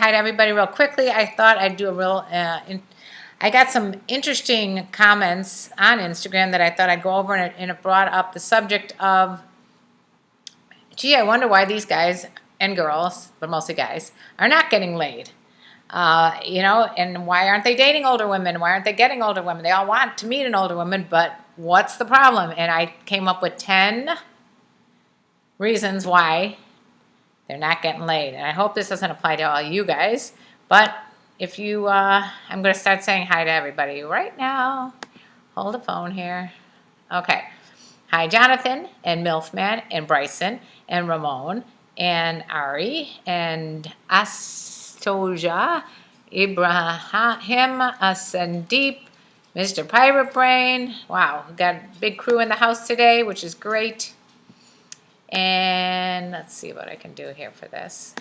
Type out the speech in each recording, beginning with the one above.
Hi to everybody real quickly. I thought I'd do a real, I got some interesting comments on Instagram that I thought I'd go over, and it brought up the subject of, gee, I wonder why these guys and girls, but mostly guys, are not getting laid. And why aren't they dating older women? Why aren't they getting older women? They all want to meet an older woman, but what's the problem? And I came up with 10 reasons why they're not getting laid. And I hope this doesn't apply to all you guys. But if you, I'm going to start saying hi to everybody right now. Hold the phone here. Okay. Hi, Jonathan and Milfman and Bryson and Ramon and Ari and Astoja, Ibrahim, Sandeep, Mr. Pirate Brain. Wow, we got a big crew in the house today, which is great. And let's see what I can do here for this.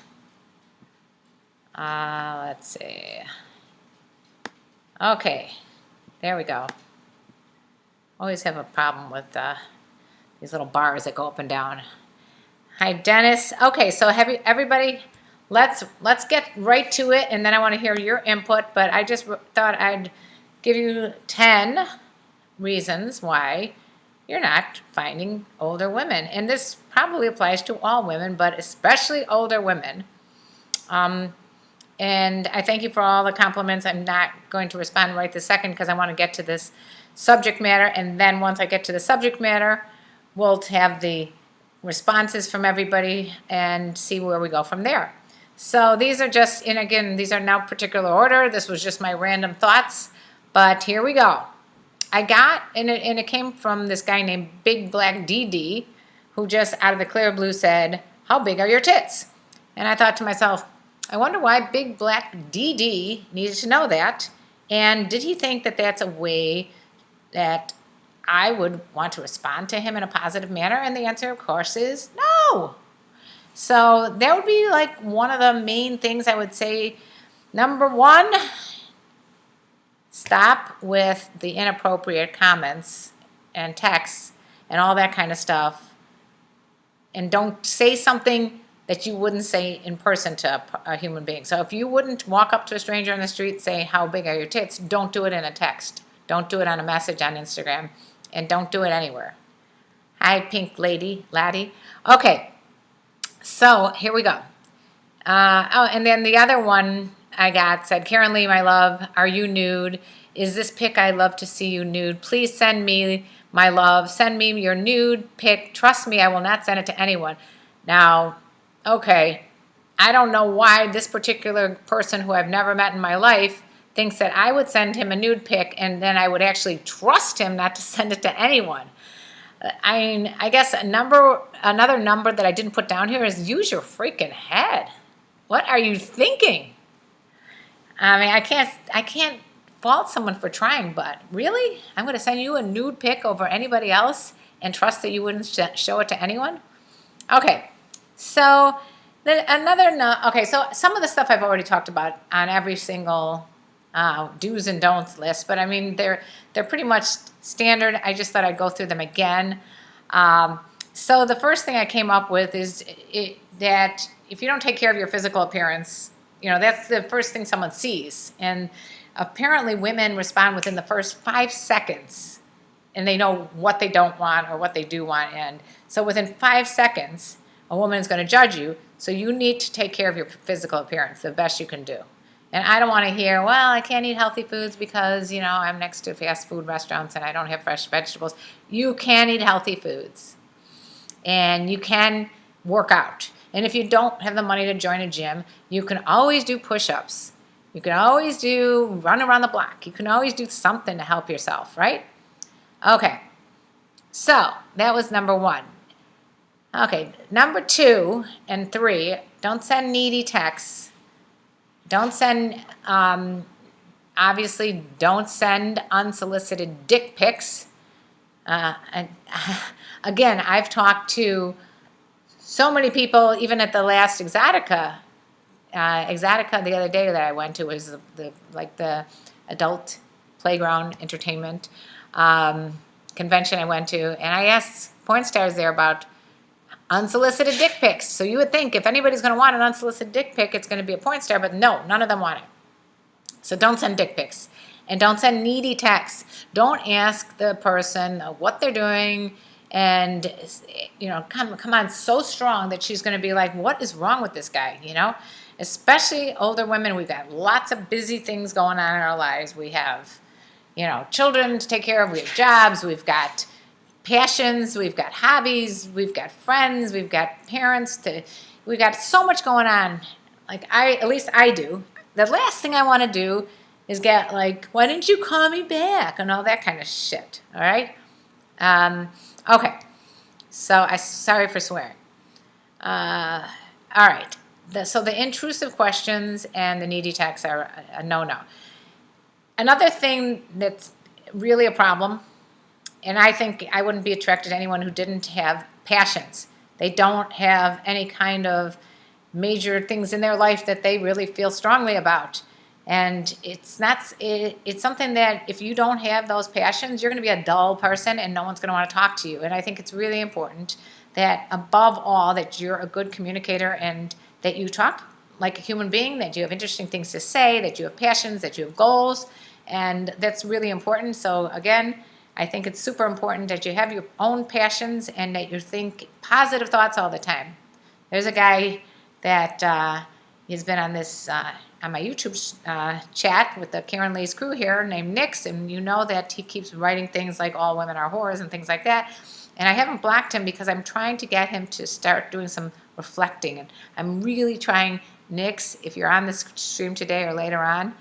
Let's see. Okay, there we go. Always have a problem with these little bars that go up and down. Hi, Dennis. Okay, so everybody, let's get right to it, and then I want to hear your input. But I just thought I'd give you 10 reasons why you're not finding older women. And this probably applies to all women, but especially older women. And I thank you for all the compliments. I'm not going to respond right this second because I want to get to this subject matter. And then once I get to the subject matter, we'll have the responses from everybody and see where we go from there. So these are just, and again, these are no particular order. This was just my random thoughts. But here we go. I got, and it came from this guy named Big Black DD, who just out of the clear blue said, "How big are your tits?" And I thought to myself, I wonder why Big Black DD needed to know that. And did he think that that's a way that I would want to respond to him in a positive manner? And the answer, of course, is no. So that would be like one of the main things I would say. Number one, stop with the inappropriate comments and texts and all that kind of stuff. And don't say something that you wouldn't say in person to a human being. So if you wouldn't walk up to a stranger on the street and say, "How big are your tits?" don't do it in a text. Don't do it on a message on Instagram. And don't do it anywhere. Hi, pink laddie. Okay, so here we go. And then the other one I got said, "KarenLee, my love, are you nude? Is this pic? I'd love to see you nude. Please send me, my love. Send me your nude pic. Trust me, I will not send it to anyone." Now, okay, I don't know why this particular person who I've never met in my life thinks that I would send him a nude pic and then I would actually trust him not to send it to anyone. I mean, I guess another number that I didn't put down here is use your freaking head. What are you thinking? I mean, I can't fault someone for trying, but really? I'm going to send you a nude pic over anybody else and trust that you wouldn't show it to anyone? Okay, so then okay, so some of the stuff I've already talked about on every single do's and don'ts list, but I mean, they're pretty much standard. I just thought I'd go through them again. So the first thing I came up with is that if you don't take care of your physical appearance, that's the first thing someone sees. And apparently women respond within the first 5 seconds, and they know what they don't want or what they do want. And so within 5 seconds, a woman is going to judge you. So you need to take care of your physical appearance the best you can do. And I don't want to hear, "Well, I can't eat healthy foods because, I'm next to fast food restaurants and I don't have fresh vegetables." You can eat healthy foods. And you can work out. And if you don't have the money to join a gym, you can always do push-ups. You can always run around the block. You can always do something to help yourself, right? Okay. So that was number one. Okay, number 2 and 3, don't send needy texts. Don't send, obviously, don't send unsolicited dick pics. Again, I've talked to so many people, even at the last Exotica the other day that I went to was the adult playground entertainment convention I went to, and I asked porn stars there about Unsolicited dick pics. So you would think if anybody's going to want an unsolicited dick pic, it's going to be a porn star, but no, none of them want it. So don't send dick pics. And don't send needy texts. Don't ask the person what they're doing and, come on so strong that she's going to be like, what is wrong with this guy, Especially older women, we've got lots of busy things going on in our lives. We have, children to take care of. We have jobs. We've got passions. We've got hobbies. We've got friends. We've got parents. We've got so much going on. At least I do. The last thing I want to do is get why didn't you call me back? And all that kind of shit, all right? Okay, so sorry for swearing. All right, so the intrusive questions and the needy texts are a no-no. Another thing that's really a problem, and I think I wouldn't be attracted to anyone who didn't have passions. They don't have any kind of major things in their life that they really feel strongly about. And it's something that if you don't have those passions, you're going to be a dull person and no one's going to want to talk to you. And I think it's really important that above all that you're a good communicator and that you talk like a human being, that you have interesting things to say, that you have passions, that you have goals. And that's really important. So again, I think it's super important that you have your own passions and that you think positive thoughts all the time. There's a guy that he's been on this on my YouTube chat with the KarenLee's crew here named Nix, and you know that he keeps writing things like all women are whores and things like that. And I haven't blocked him because I'm trying to get him to start doing some reflecting. And I'm really trying, Nix, if you're on this stream today or later on,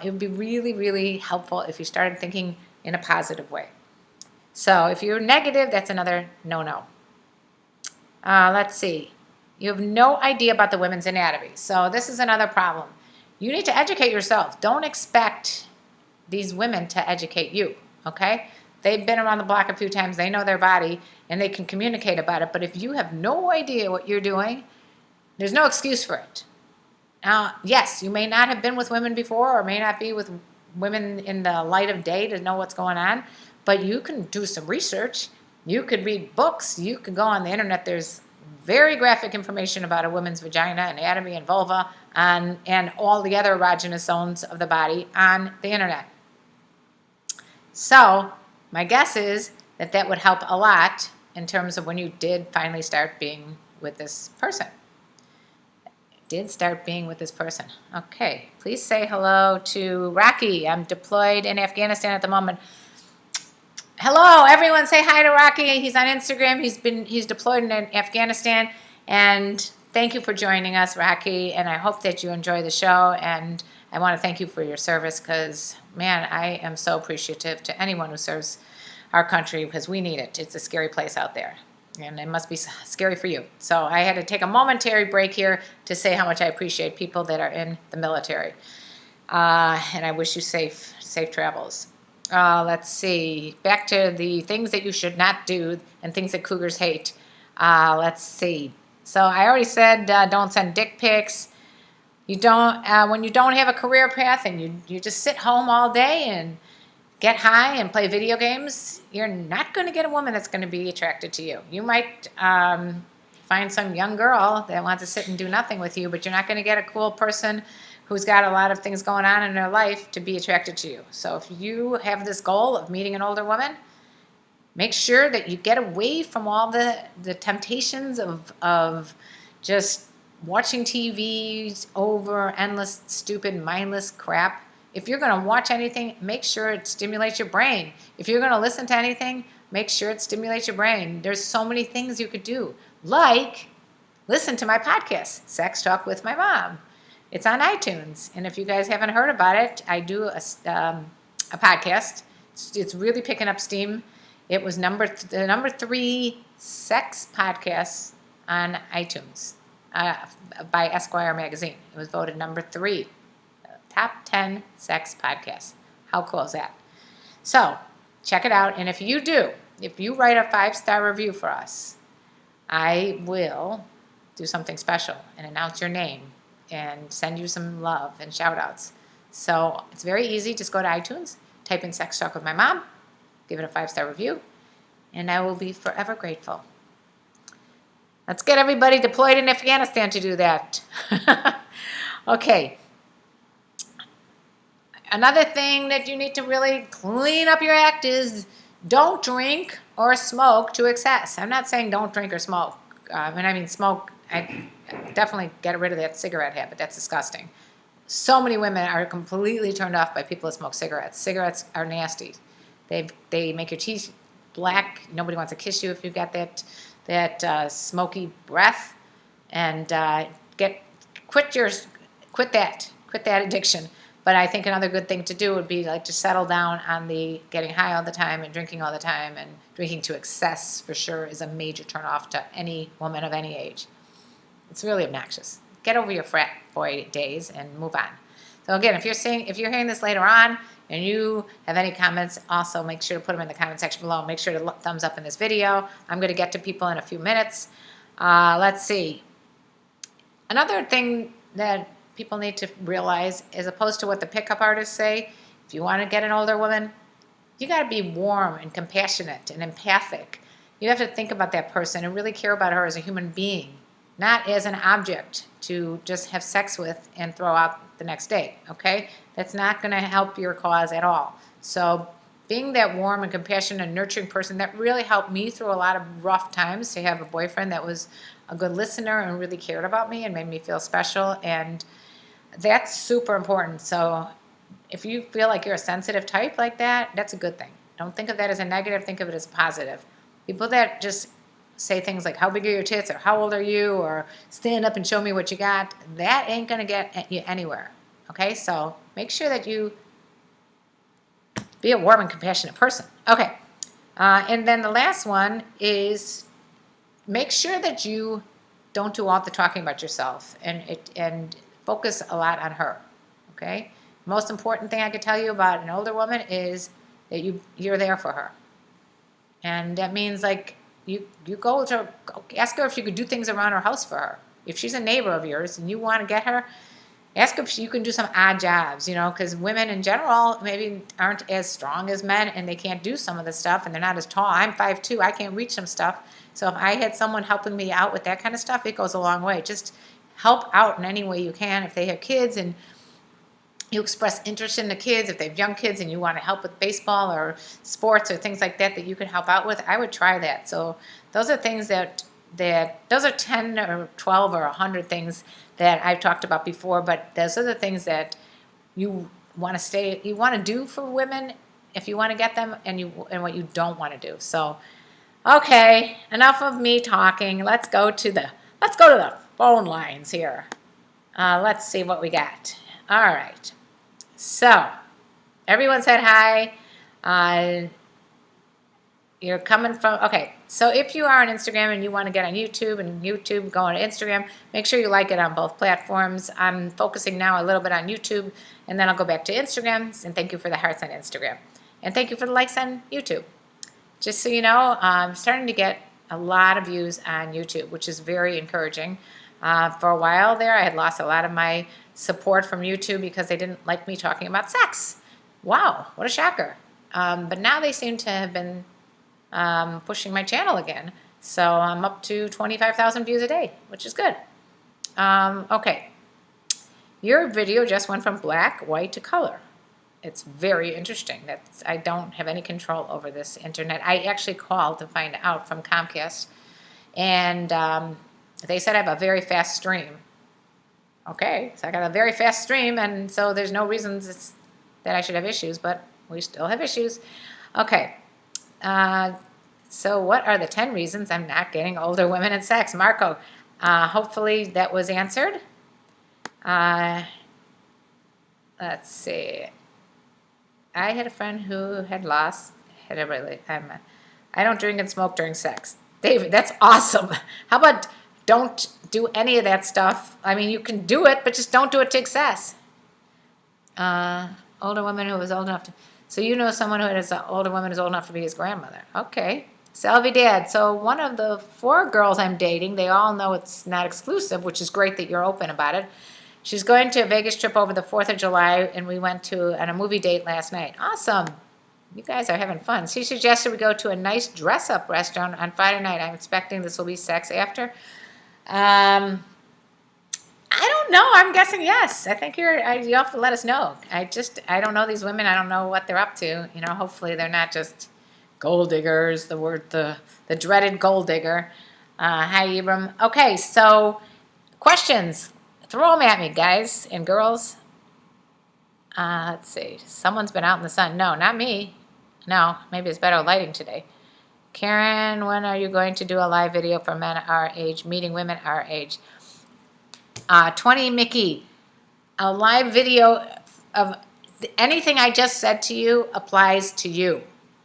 it would be really, really helpful if you started thinking in a positive way. So if you're negative, that's another no-no. Let's see. You have no idea about the women's anatomy. So this is another problem. You need to educate yourself. Don't expect these women to educate you, okay? They've been around the block a few times. They know their body, and they can communicate about it. But if you have no idea what you're doing, there's no excuse for it. Now, yes, you may not have been with women before or may not be with women in the light of day to know what's going on, but you can do some research. You could read books. You could go on the internet. There's very graphic information about a woman's vagina, anatomy, and vulva, and all the other erogenous zones of the body on the internet. So my guess is that would help a lot in terms of when you did finally start being with this person. Okay, please say hello to Rocky. I'm deployed in Afghanistan at the moment. Hello, everyone. Say hi to Rocky. He's on Instagram. He's deployed in Afghanistan. And thank you for joining us, Rocky. And I hope that you enjoy the show. And I want to thank you for your service because, man, I am so appreciative to anyone who serves our country because we need it. It's a scary place out there. And it must be scary for you. So I had to take a momentary break here to say how much I appreciate people that are in the military. And I wish you safe travels. Let's see. Back to the things that you should not do and things that cougars hate. Let's see. So I already said don't send dick pics. You don't when you don't have a career path and you just sit home all day and get high and play video games, you're not going to get a woman that's going to be attracted to you. You might find some young girl that wants to sit and do nothing with you, but you're not going to get a cool person who's got a lot of things going on in their life to be attracted to you. So if you have this goal of meeting an older woman, make sure that you get away from all the temptations of just watching TV over endless, stupid, mindless crap. If you're going to watch anything, make sure it stimulates your brain. If you're going to listen to anything, make sure it stimulates your brain. There's so many things you could do, like listen to my podcast, Sex Talk with My Mom. It's on iTunes, and if you guys haven't heard about it, I do a podcast. It's really picking up steam. It was the number 3 sex podcast on iTunes by Esquire magazine. It was voted number 3. Top 10 sex podcasts. How cool is that? So check it out. And if you write a 5-star review for us, I will do something special and announce your name and send you some love and shout outs. So it's very easy. Just go to iTunes, type in Sex Talk with My Mom, give it a 5-star review, and I will be forever grateful. Let's get everybody deployed in Afghanistan to do that. Okay. Another thing that you need to really clean up your act is don't drink or smoke to excess. I'm not saying don't drink or smoke. When I mean smoke, I definitely get rid of that cigarette habit. That's disgusting. So many women are completely turned off by people that smoke cigarettes. Cigarettes are nasty. They make your teeth black. Nobody wants to kiss you if you've got that smoky breath. And quit that addiction. But I think another good thing to do would be like to settle down on the getting high all the time and drinking all the time, and drinking to excess for sure is a major turnoff to any woman of any age. It's really obnoxious. Get over your frat boy days and move on. So again, if you're hearing this later on and you have any comments, also make sure to put them in the comment section below. Make sure to thumbs up in this video. I'm going to get to people in a few minutes. Let's see. Another thing that people need to realize, as opposed to what the pickup artists say, if you want to get an older woman, you got to be warm and compassionate and empathic. You have to think about that person and really care about her as a human being, not as an object to just have sex with and throw out the next day, okay? That's not going to help your cause at all. So being that warm and compassionate and nurturing person, that really helped me through a lot of rough times, to have a boyfriend that was a good listener and really cared about me and made me feel special. And that's super important. So if you feel like you're a sensitive type like that, that's a good thing. Don't think of that as a negative. Think of it as a positive. People that just say things like, how big are your tits, or how old are you, or stand up and show me what you got, that ain't going to get you anywhere. Okay, so make sure that you be a warm and compassionate person. Okay, and then the last one is make sure that you don't do all the talking about yourself and focus a lot on her. Okay, most important thing I could tell you about an older woman is that you're there for her, and that means like you go to ask her if you could do things around her house for her. If she's a neighbor of yours and you want to get her, ask her if you can do some odd jobs, because women in general maybe aren't as strong as men and they can't do some of the stuff, and they're not as tall. I'm 5'2", I can't reach some stuff. So if I had someone helping me out with that kind of stuff, it goes a long way. Just help out in any way you can. If they have kids and you express interest in the kids, if they have young kids and you want to help with baseball or sports or things like that you can help out with, I would try that. So those are things that those are 10 or 12 or 100 things that I've talked about before, but those are the things that you want to do for women if you want to get them, and what you don't want to do. So, okay, enough of me talking. Let's go to the phone lines here. Let's see what we got. All right. So, everyone said hi. You're coming from, okay, so if you are on Instagram and you want to get on YouTube, and YouTube, go on Instagram, make sure you like it on both platforms. I'm focusing now a little bit on YouTube, and then I'll go back to Instagram, and thank you for the hearts on Instagram. And thank you for the likes on YouTube. Just so you know, I'm starting to get a lot of views on YouTube, which is very encouraging. For a while there, I had lost a lot of my support from YouTube because they didn't like me talking about sex. Wow, what a shocker. But now they seem to have been pushing my channel again. So I'm up to 25,000 views a day, which is good. Okay. Your video just went from black, white to color. It's very interesting. I don't have any control over this internet. I actually called to find out from Comcast, and they said I have a very fast stream. Okay, so I got a very fast stream, and so there's no reasons that I should have issues, but we still have issues. Okay, so what are the 10 reasons I'm not getting older women in sex? Marco, hopefully that was answered. Let's see. I had a friend who had I don't drink and smoke during sex. David, that's awesome. How about don't do any of that stuff? I mean, you can do it, but just don't do it to excess. Older woman who was old enough to... So you know someone who is an older woman who's old enough to be his grandmother. Okay. Selvi Dad. So one of the 4 girls I'm dating, they all know it's not exclusive, which is great that you're open about it. She's going to a Vegas trip over the 4th of July, and we went on a movie date last night. Awesome. You guys are having fun. She suggested we go to a nice dress-up restaurant on Friday night. I'm expecting this will be sex after. I don't know. I'm guessing yes. I think you have to let us know. I don't know these women. I don't know what they're up to. Hopefully they're not just gold diggers. The dreaded gold digger. Hi, Ibram. Okay, so questions. Throw them at me, guys and girls. Let's see. Someone's been out in the sun. No, not me. No, maybe it's better lighting today. Karen, when are you going to do a live video for men our age, meeting women our age? 20 Mickey, a live video of anything I just said to you applies to you.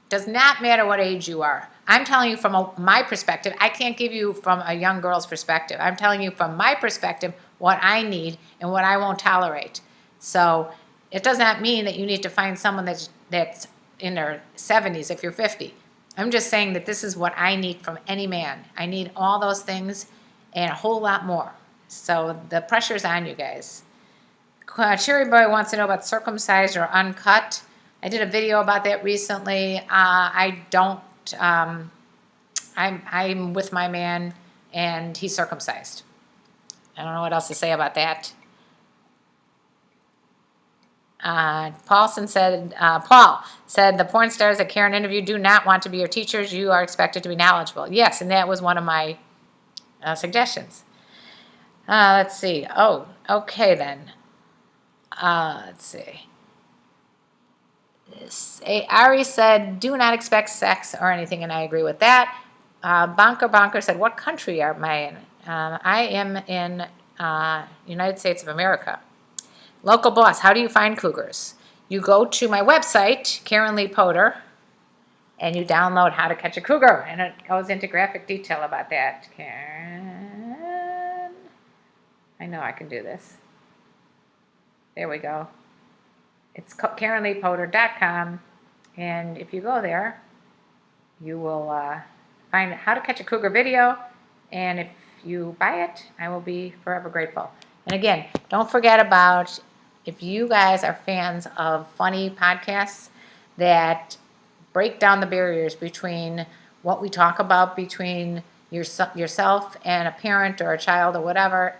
Does not matter what age you are. I'm telling you from my perspective. I can't give you from a young girl's perspective. I'm telling you from my perspective what I need and what I won't tolerate. So it does not mean that you need to find someone that's in their 70s if you're 50. I'm just saying that this is what I need from any man. I need all those things and a whole lot more. So the pressure's on you guys. Cherry Boy wants to know about circumcised or uncut. I did a video about that recently. I'm with my man and he's circumcised. I don't know what else to say about that. Paul said the porn stars that Karen interviewed do not want to be your teachers. You are expected to be knowledgeable. Yes, and that was one of my suggestions. Let's see. Oh, okay then. Let's see. Ari said, do not expect sex or anything, and I agree with that. Bonker said, what country am I in? I am in United States of America. Local boss, how do you find cougars? You go to my website, KarenLee Potter, and you download How to Catch a Cougar, and it goes into graphic detail about that. Karen, I know I can do this. There we go. It's KarenLeePotter.com, and if you go there, you will find How to Catch a Cougar video, and if you buy it, I will be forever grateful. And again, don't forget about, if you guys are fans of funny podcasts that break down the barriers between what we talk about between yourself and a parent or a child or whatever,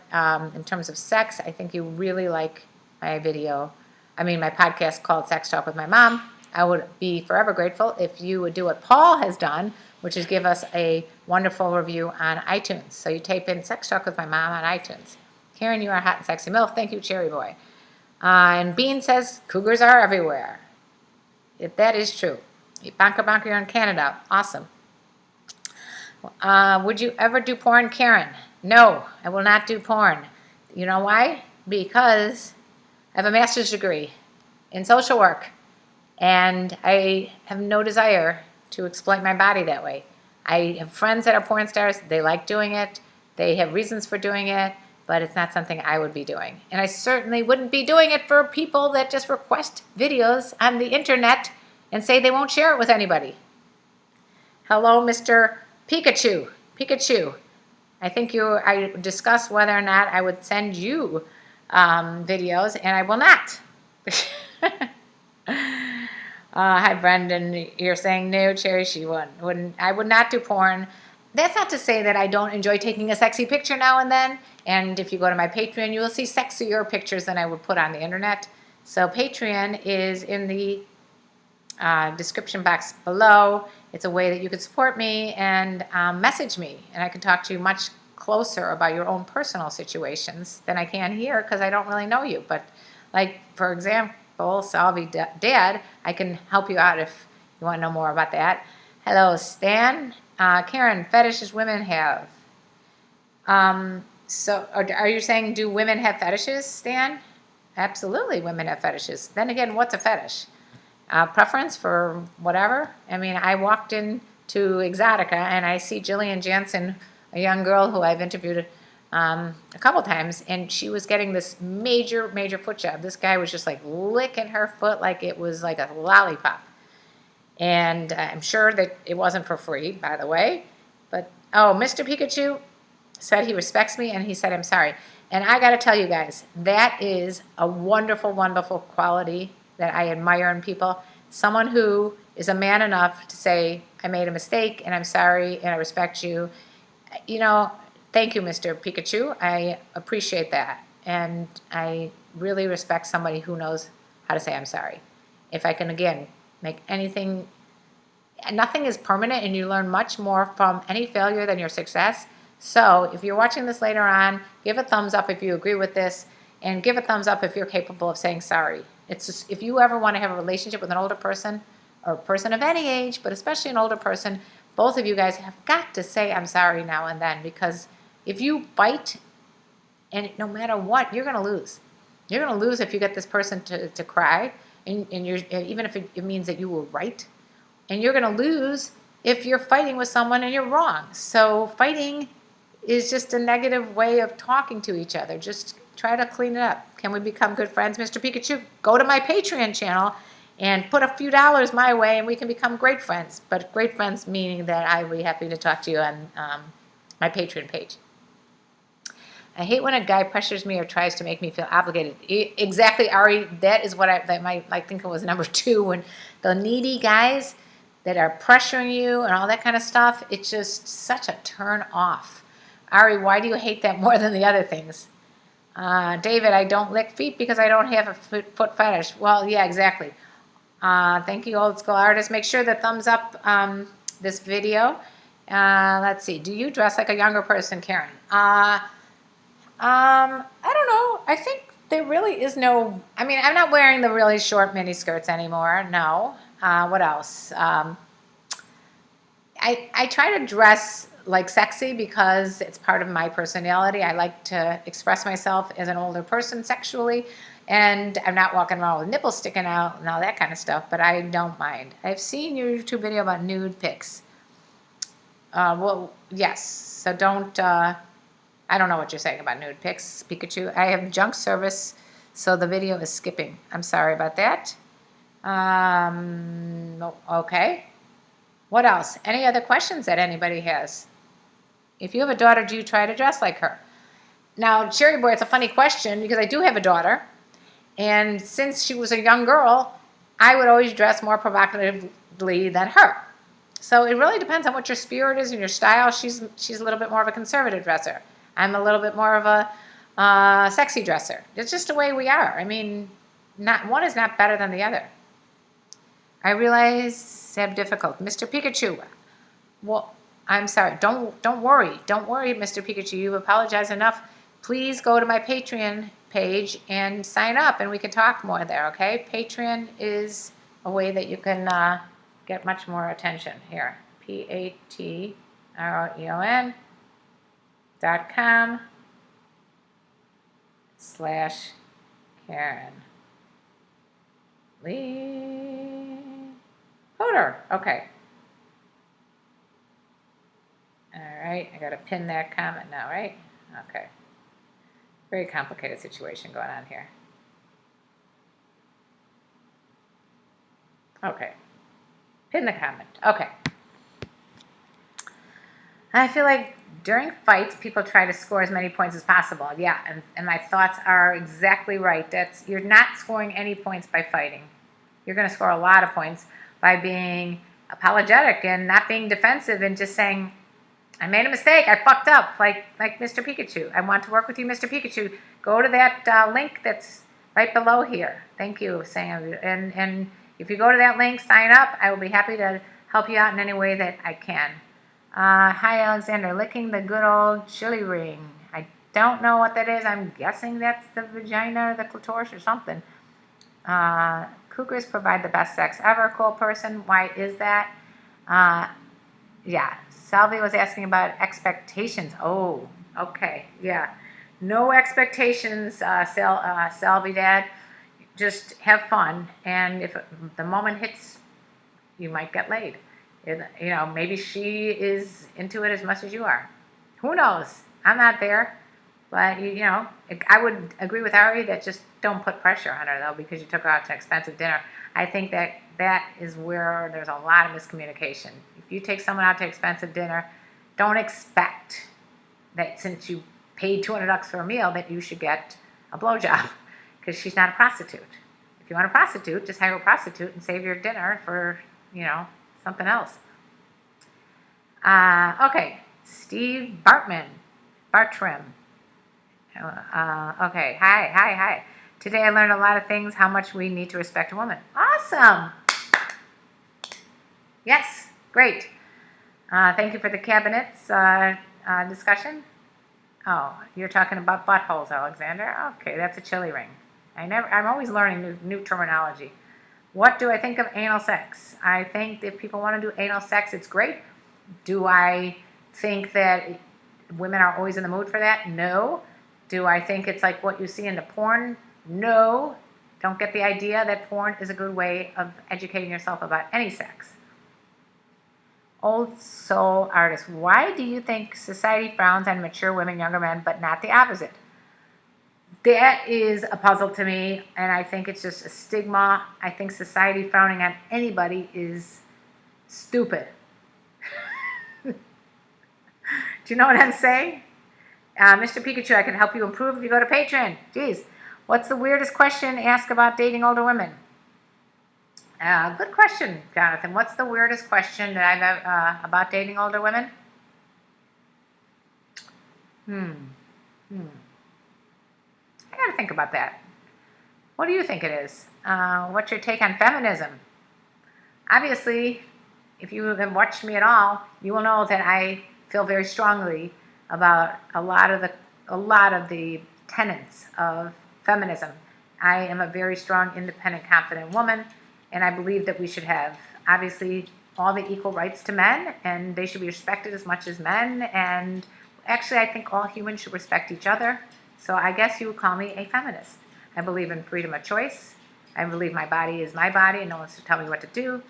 in terms of sex, I think you really like my podcast called Sex Talk with My Mom. I would be forever grateful if you would do what Paul has done, which is give us a wonderful review on iTunes. So you type in Sex Talk with My Mom on iTunes. Karen, you are hot and sexy MILF. Thank you, Cherry Boy. And Bean says, cougars are everywhere. If that is true. Bonker, you're in Canada. Awesome. Would you ever do porn, Karen? No, I will not do porn. You know why? Because I have a master's degree in social work, and I have no desire to exploit my body that way. I have friends that are porn stars. They like doing it. They have reasons for doing it, but it's not something I would be doing. And I certainly wouldn't be doing it for people that just request videos on the internet and say they won't share it with anybody. Hello, Mr. Pikachu. I think I discussed whether or not I would send you videos, and I will not. Hi, Brendan. You're saying no, Cherry. She wouldn't. I would not do porn. That's not to say that I don't enjoy taking a sexy picture now and then. And if you go to my Patreon, you will see sexier pictures than I would put on the internet. So Patreon is in the description box below. It's a way that you can support me and message me, and I can talk to you much closer about your own personal situations than I can here because I don't really know you. But like, for example, Salvi Dad, I can help you out if you want to know more about that. Hello, Stan. Karen, fetishes women have. So are you saying, do women have fetishes, Stan? Absolutely, women have fetishes. Then again, what's a fetish? Preference for whatever. I mean, I walked into Exotica and I see Jillian Jansen, a young girl who I've interviewed a couple times, and she was getting this major foot job. This guy was just like licking her foot like it was like a lollipop. And I'm sure that it wasn't for free, by the way. But, Mr. Pikachu said he respects me, and he said I'm sorry. And I got to tell you guys, that is a wonderful quality that I admire in people. Someone who is a man enough to say, I made a mistake, and I'm sorry, and I respect you. You know, thank you, Mr. Pikachu. I appreciate that. And I really respect somebody who knows how to say I'm sorry. If I can, again, make anything, nothing is permanent, and you learn much more from any failure than your success. So if you're watching this later on, give a thumbs up if you agree with this, and give a thumbs up if you're capable of saying sorry. It's just, if you ever want to have a relationship with an older person, or a person of any age, but especially an older person, both of you guys have got to say I'm sorry now and then, because if you fight, and no matter what, you're going to lose. You're going to lose if you get this person to cry, and you're, even if it means that you were right. And you're going to lose if you're fighting with someone and you're wrong. So fighting is just a negative way of talking to each other. Just try to clean it up. Can we become good friends, Mr. Pikachu? Go to my Patreon channel and put a few dollars my way, and we can become great friends. But great friends meaning that I'd be happy to talk to you on my Patreon page. I hate when a guy pressures me or tries to make me feel obligated. Exactly, Ari. That is what I think it was number 2. When the needy guys that are pressuring you and all that kind of stuff, it's just such a turn off. Ari, why do you hate that more than the other things? David, I don't lick feet because I don't have a foot fetish. Well, yeah, exactly. Thank you, old school artist. Make sure to thumbs up this video. Let's see. Do you dress like a younger person, Karen? I don't know. I think there really is no, I mean, I'm not wearing the really short mini skirts anymore. No. What else? I try to dress like sexy because it's part of my personality. I like to express myself as an older person sexually, and I'm not walking around with nipples sticking out and all that kind of stuff, but I don't mind. I've seen your YouTube video about nude pics. Well, yes. So don't, I don't know what you're saying about nude pics, Pikachu. I have junk service, so the video is skipping. I'm sorry about that. Okay. What else? Any other questions that anybody has? If you have a daughter, do you try to dress like her? Now, Cherry Boy, it's a funny question because I do have a daughter. And since she was a young girl, I would always dress more provocatively than her. So it really depends on what your spirit is and your style. She's a little bit more of a conservative dresser. I'm a little bit more of a sexy dresser. It's just the way we are. I mean, not one is not better than the other. I realize I'm difficult. Mr. Pikachu, well, I'm sorry. Don't worry. Don't worry, Mr. Pikachu. You've apologized enough. Please go to my Patreon page and sign up, and we can talk more there, okay? Patreon is a way that you can get much more attention here. patreon.com/KarenLee Coder. Okay. All right. I got to pin that comment now, right? Okay. Very complicated situation going on here. Okay. Pin the comment. Okay. I feel like during fights, people try to score as many points as possible. Yeah, and my thoughts are exactly right. You're not scoring any points by fighting. You're going to score a lot of points by being apologetic and not being defensive and just saying, I made a mistake, I fucked up, like Mr. Pikachu. I want to work with you, Mr. Pikachu. Go to that link that's right below here. Thank you, Sam. And if you go to that link, sign up. I will be happy to help you out in any way that I can. Hi, Alexander. Licking the good old chili ring. I don't know what that is. I'm guessing that's the vagina or the clitoris or something. Cougars provide the best sex ever. Cool person. Why is that? Yeah. Salvi was asking about expectations. Oh, okay. Yeah. No expectations, Salvi Dad. Just have fun. And if the moment hits, you might get laid. Maybe she is into it as much as you are. Who knows? I'm not there. But, I would agree with Ari that just don't put pressure on her, though, because you took her out to an expensive dinner. I think that is where there's a lot of miscommunication. If you take someone out to expensive dinner, don't expect that since you paid $200 for a meal that you should get a blowjob, because she's not a prostitute. If you want a prostitute, just hire a prostitute and save your dinner for, something else. Okay, Steve Bartman. Bartram. Okay, hi. Today I learned a lot of things, how much we need to respect a woman. Awesome. Yes, great. Thank you for the cabinets discussion. Oh, you're talking about buttholes, Alexander. Okay, that's a chili ring. I'm always learning new terminology. What do I think of anal sex? I think if people want to do anal sex, it's great. Do I think that women are always in the mood for that? No. Do I think it's like what you see in the porn? No. Don't get the idea that porn is a good way of educating yourself about any sex. Old soul artist. Why do you think society frowns on mature women, younger men, but not the opposite? That is a puzzle to me, and I think it's just a stigma. I think society frowning on anybody is stupid. Do you know what I'm saying? Mr. Pikachu, I can help you improve if you go to Patreon. Jeez. What's the weirdest question asked about dating older women? Good question, Jonathan. What's the weirdest question that I've about dating older women? I got to think about that. What do you think it is? What's your take on feminism? Obviously, if you have watched me at all, you will know that I feel very strongly about a lot of the tenets of feminism. I am a very strong, independent, confident woman, and I believe that we should have, obviously, all the equal rights to men, and they should be respected as much as men, and actually, I think all humans should respect each other. So I guess you would call me a feminist. I believe in freedom of choice. I believe my body is my body, and no one's to tell me what to do.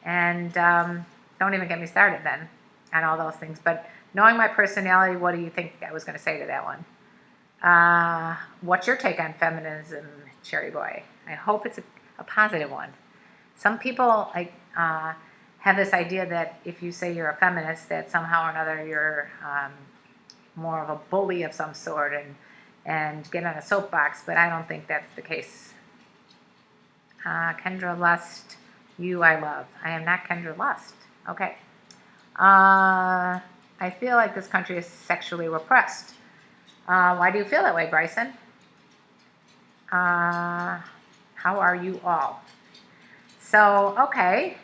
And don't even get me started then on all those things. But knowing my personality, what do you think I was going to say to that one? What's your take on feminism, Cherry Boy? I hope it's a positive one. Some people have this idea that if you say you're a feminist, that somehow or another you're more of a bully of some sort and get on a soapbox, but I don't think that's the case. Kendra Lust, you I love. I am not Kendra Lust. Okay. I feel like this country is sexually repressed. Why do you feel that way, Bryson? How are you all? So, okay.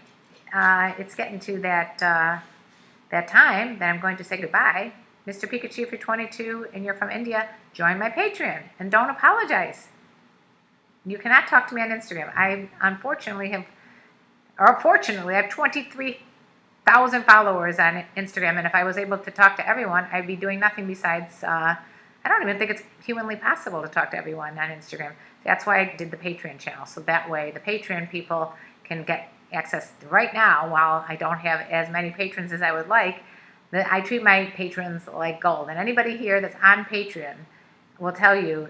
It's getting to that time that I'm going to say goodbye. Mr. Pikachu, if you're 22 and you're from India, join my Patreon and don't apologize. You cannot talk to me on Instagram. I fortunately have 23,000 followers on Instagram, and if I was able to talk to everyone, I'd be doing nothing besides, I don't even think it's humanly possible to talk to everyone on Instagram. That's why I did the Patreon channel, so that way the Patreon people can get access right now while I don't have as many patrons as I would like. I treat my patrons like gold, and anybody here that's on Patreon will tell you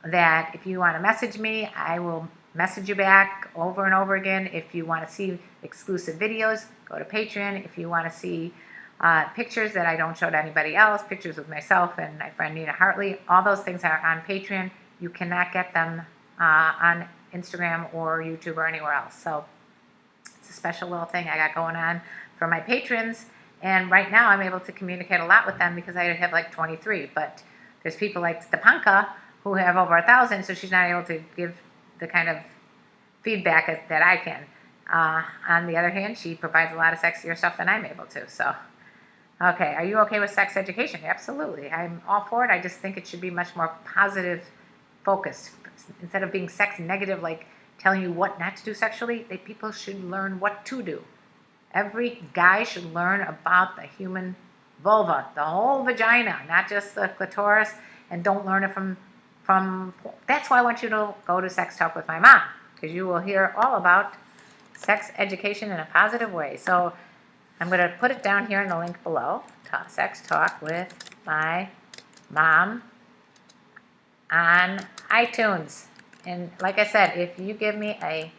that if you want to message me, I will message you back over and over again. If you want to see exclusive videos, go to Patreon. If you want to see pictures that I don't show to anybody else, pictures with myself and my friend Nina Hartley, all those things are on Patreon. You cannot get them on Instagram or YouTube or anywhere else. So it's a special little thing I got going on for my patrons. And right now I'm able to communicate a lot with them because I have like 23. But there's people like Stepanka who have over 1,000, so she's not able to give the kind of feedback that I can. On the other hand, she provides a lot of sexier stuff than I'm able to. So, okay, are you okay with sex education? Absolutely. I'm all for it. I just think it should be much more positive focused. Instead of being sex negative, like telling you what not to do sexually, people should learn what to do. Every guy should learn about the human vulva, the whole vagina, not just the clitoris, and don't learn it from that's why I want you to go to Sex Talk with my mom, because you will hear all about sex education in a positive way. So I'm going to put it down here in the link below, Sex Talk with my mom on iTunes. And like I said, if you give me a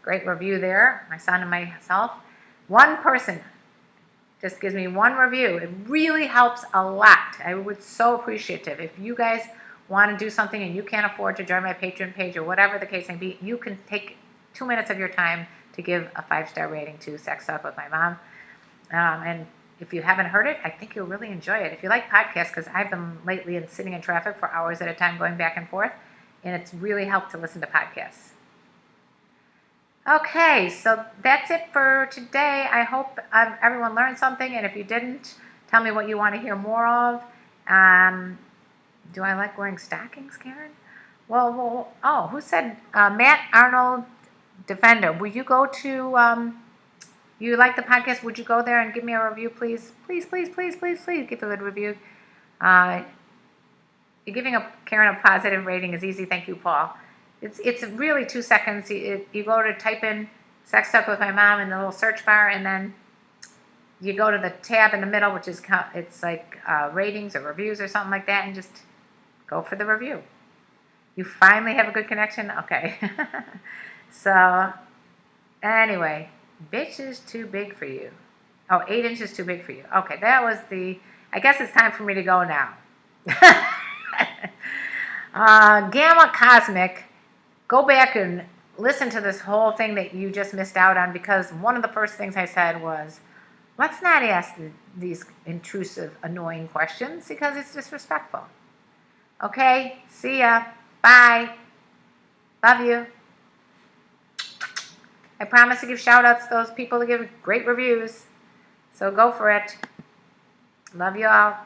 great review there, my son and myself, one person just gives me one review. It really helps a lot. I would so appreciate it. If you guys want to do something and you can't afford to join my Patreon page or whatever the case may be, you can take 2 minutes of your time to give a 5-star rating to Sex Talk with my mom. And if you haven't heard it, I think you'll really enjoy it. If you like podcasts, because I've been lately sitting in traffic for hours at a time going back and forth, and it's really helped to listen to podcasts. Okay, so that's it for today. I hope everyone learned something, and if you didn't, tell me what you want to hear more of. Do I like wearing stockings, Karen? Well, oh, who said Matt Arnold Defender? Will you go to, you like the podcast? Would you go there and give me a review, please? Please, please, please, please, please give a good review. Giving Karen a positive rating is easy. Thank you, Paul. It's really 2 seconds. You go to type in "sex talk with my mom" in the little search bar, and then you go to the tab in the middle, which is it's like ratings or reviews or something like that, and just go for the review. You finally have a good connection? Okay. So, anyway, bitch is too big for you. Oh, 8 inches too big for you. Okay, that was I guess it's time for me to go now. Gamma Cosmic, go back and listen to this whole thing that you just missed out on, because one of the first things I said was, let's not ask these intrusive, annoying questions because it's disrespectful. Okay, see ya. Bye. Love you. I promise to give shout outs to those people who give great reviews. So go for it. Love you all.